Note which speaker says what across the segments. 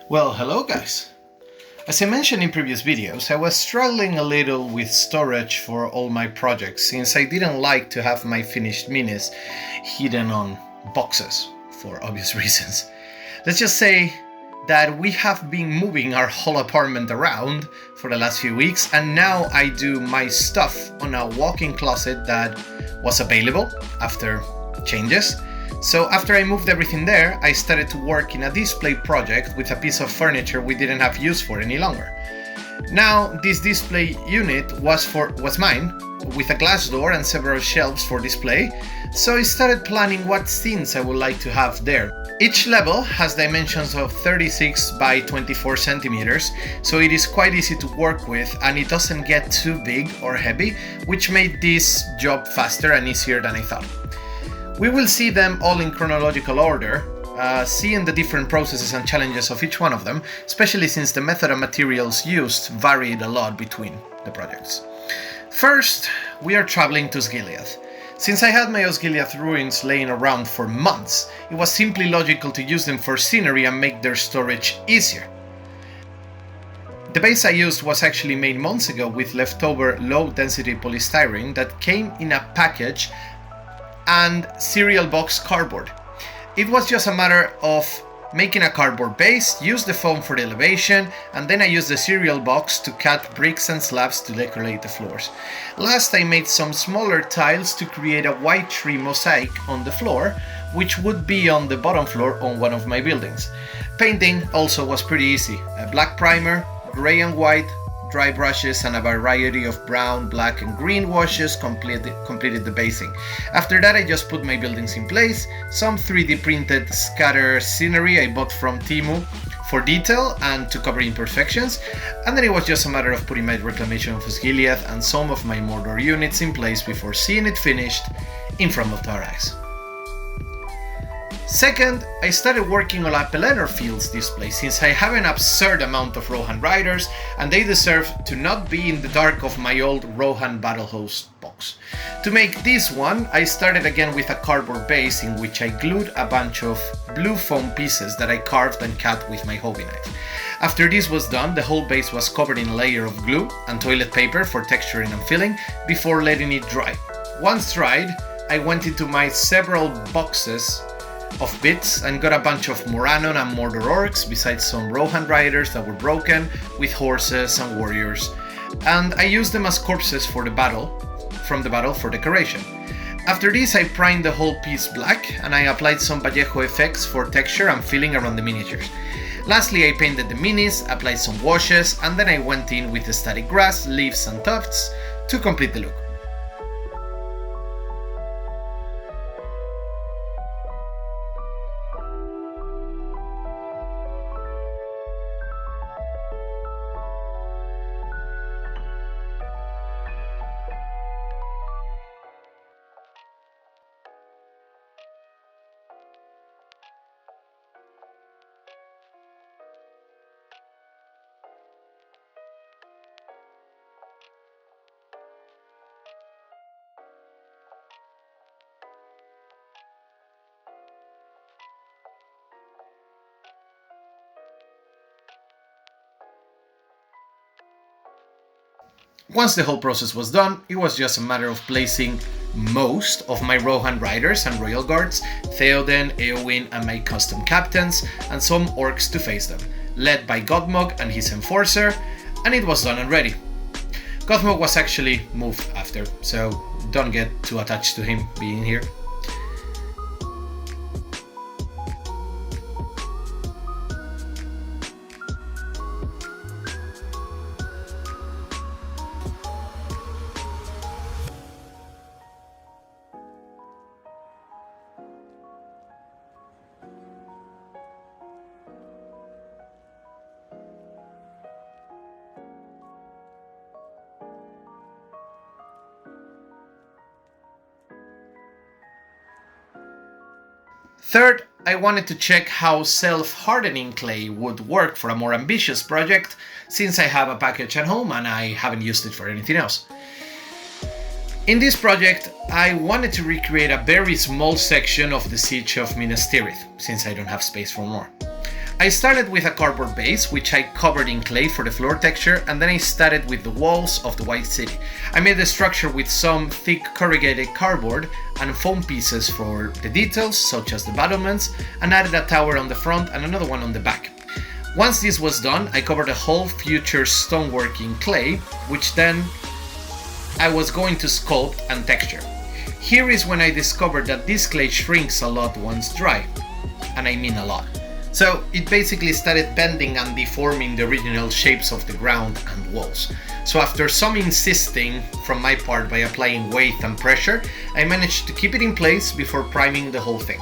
Speaker 1: Well, hello guys! As I mentioned in previous videos, I was struggling a little with storage for all my projects since I didn't like to have my finished minis hidden on boxes for obvious reasons. Let's just say that we have been moving our whole apartment around for the last few weeks, and now I do my stuff on a walk-in closet that was available after changes. So after I moved everything there, I started to work in a display project with a piece of furniture we didn't have use for any longer. Now this display unit was mine, with a glass door and several shelves for display, so I started planning what scenes I would like to have there. Each level has dimensions of 36 by 24 centimeters, so it is quite easy to work with and it doesn't get too big or heavy, which made this job faster and easier than I thought. We will see them all in chronological order, seeing the different processes and challenges of each one of them, especially since the method and materials used varied a lot between the projects. First, we are traveling to Osgiliath. Since I had my Osgiliath ruins laying around for months, it was simply logical to use them for scenery and make their storage easier. The base I used was actually made months ago with leftover low-density polystyrene that came in a package and cereal box cardboard. It was just a matter of making a cardboard base, use the foam for the elevation, and then I used the cereal box to cut bricks and slabs to decorate the floors. Last, I made some smaller tiles to create a white tree mosaic on the floor, which would be on the bottom floor on one of my buildings. Painting also was pretty easy. A black primer, gray and white, dry brushes, and a variety of brown, black, and green washes completed the basing. After that, I just put my buildings in place, some 3D printed scatter scenery I bought from Temu for detail and to cover imperfections, and then it was just a matter of putting my reclamation of Osgiliath and some of my Mordor units in place before seeing it finished in front of our eyes. Second, I started working on a Pelennor Fields display since I have an absurd amount of Rohan riders and they deserve to not be in the dark of my old Rohan battle host box. To make this one, I started again with a cardboard base in which I glued a bunch of blue foam pieces that I carved and cut with my hobby knife. After this was done, the whole base was covered in a layer of glue and toilet paper for texturing and filling before letting it dry. Once dried, I went into my several boxes of bits and got a bunch of Morannon and Mordor orcs besides some Rohan riders that were broken with horses and warriors, and I used them as corpses from the battle for decoration. After this, I primed the whole piece black and I applied some Vallejo effects for texture and filling around the miniatures. Lastly, I painted the minis, applied some washes, and then I went in with the static grass, leaves and tufts to complete the look. Once the whole process was done, it was just a matter of placing most of my Rohan riders and royal guards, Theoden, Eowyn, and my custom captains, and some orcs to face them, led by Gottmog and his enforcer, and it was done and ready. Gottmog was actually moved after, so don't get too attached to him being here. Third, I wanted to check how self-hardening clay would work for a more ambitious project, since I have a package at home and I haven't used it for anything else. In this project, I wanted to recreate a very small section of the siege of Minas Tirith, since I don't have space for more. I started with a cardboard base, which I covered in clay for the floor texture, and then I started with the walls of the White City. I made the structure with some thick corrugated cardboard and foam pieces for the details, such as the battlements, and added a tower on the front and another one on the back. Once this was done, I covered the whole future stonework in clay, which then I was going to sculpt and texture. Here is when I discovered that this clay shrinks a lot once dry, and I mean a lot. So it basically started bending and deforming the original shapes of the ground and walls. So after some insisting from my part by applying weight and pressure, I managed to keep it in place before priming the whole thing.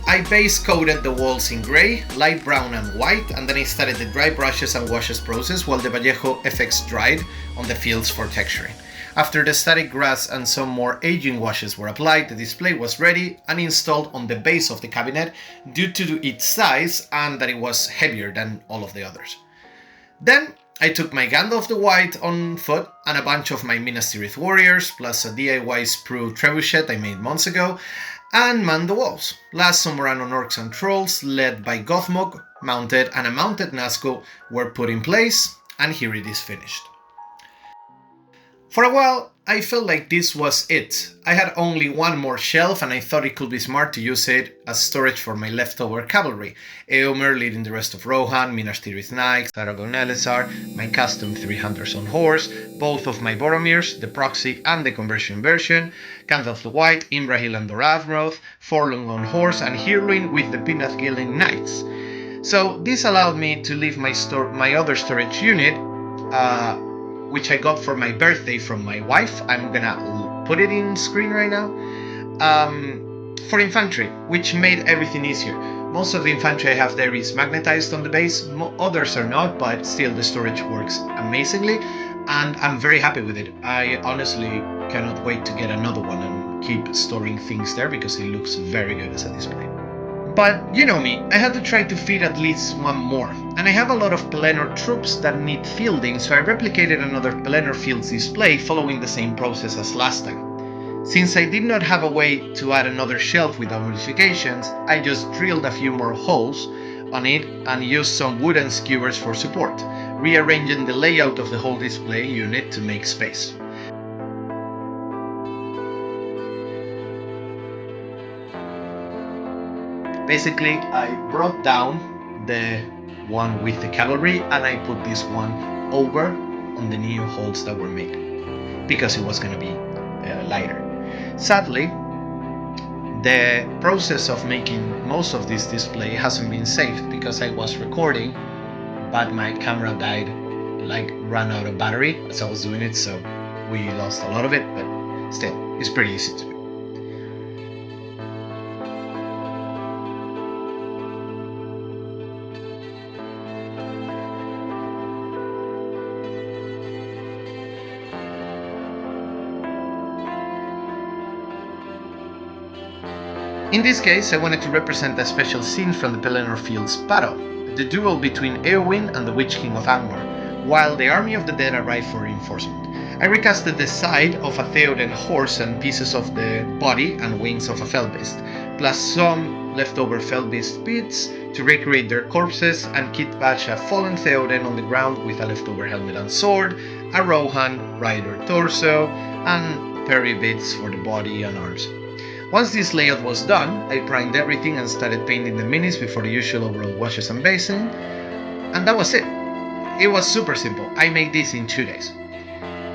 Speaker 1: I base coated the walls in grey, light brown and white, and then I started the dry brushes and washes process while the Vallejo FX dried on the fields for texturing. After the static grass and some more aging washes were applied, the display was ready and installed on the base of the cabinet due to its size and that it was heavier than all of the others. Then I took my Gandalf the White on foot and a bunch of my Minas Tirith warriors, plus a DIY sprue trebuchet I made months ago, and manned the walls. Last Sombrano orcs and trolls, led by Gothmog, mounted, and a mounted Nazgul were put in place, and here it is finished. For a while, I felt like this was it. I had only one more shelf and I thought it could be smart to use it as storage for my leftover cavalry. Eomer leading the rest of Rohan, Minas Tirith Knights, Aragorn Elessar, my custom 3 hunters on horse, both of my Boromirs, the proxy and the conversion version, Gandalf the White, Imrahil and Doravroth, Forlung on horse, and Hirluin with the Pinnathgilling Knights. So this allowed me to leave my other storage unit, which I got for my birthday from my wife. I'm gonna put it in screen right now, for infantry, which made everything easier. Most of the infantry I have there is magnetized on the base, others are not, but still the storage works amazingly, and I'm very happy with it. I honestly cannot wait to get another one and keep storing things there because it looks very good as a display. But you know me, I had to try to fit at least one more, and I have a lot of Pelennor troops that need fielding, so I replicated another Pelennor Fields display following the same process as last time. Since I did not have a way to add another shelf without modifications, I just drilled a few more holes on it and used some wooden skewers for support, rearranging the layout of the whole display unit to make space. Basically, I brought down the one with the cavalry and I put this one over on the new holes that were made because it was going to be lighter. Sadly, the process of making most of this display hasn't been saved because I was recording, but my camera died, ran out of battery as I was doing it, so we lost a lot of it, but still, it's pretty easy to do. In this case, I wanted to represent a special scene from the Pelennor Fields battle, the duel between Eowyn and the Witch King of Angmar, while the army of the dead arrived for reinforcement. I recasted the side of a Theoden horse and pieces of the body and wings of a Felbeast, plus some leftover Felbeast bits to recreate their corpses and kitbash a fallen Theoden on the ground with a leftover helmet and sword, a Rohan rider torso, and parry bits for the body and arms. Once this layout was done, I primed everything and started painting the minis before the usual overall washes and basing, and that was it. It was super simple. I made this in 2 days.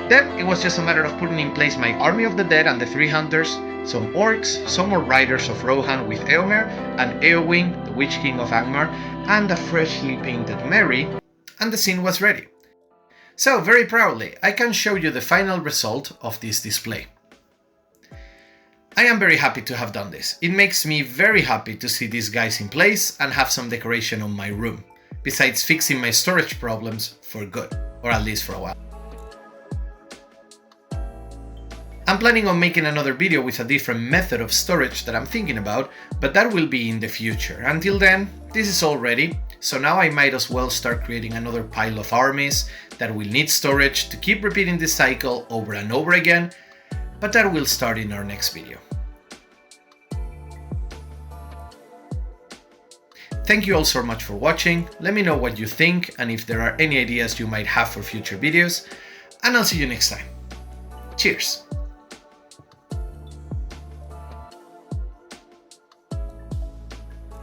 Speaker 1: Then it was just a matter of putting in place my army of the dead and the 3 hunters, some orcs, some more riders of Rohan with Eomer, and Eowyn, the Witch King of Angmar, and a freshly painted Merry, and the scene was ready. So very proudly, I can show you the final result of this display. I am very happy to have done this. It makes me very happy to see these guys in place and have some decoration on my room, besides fixing my storage problems for good, or at least for a while. I'm planning on making another video with a different method of storage that I'm thinking about, but that will be in the future. Until then, this is all ready, so now I might as well start creating another pile of armies that will need storage to keep repeating this cycle over and over again, but that will start in our next video. Thank you all so much for watching, let me know what you think and if there are any ideas you might have for future videos, and I'll see you next time. Cheers!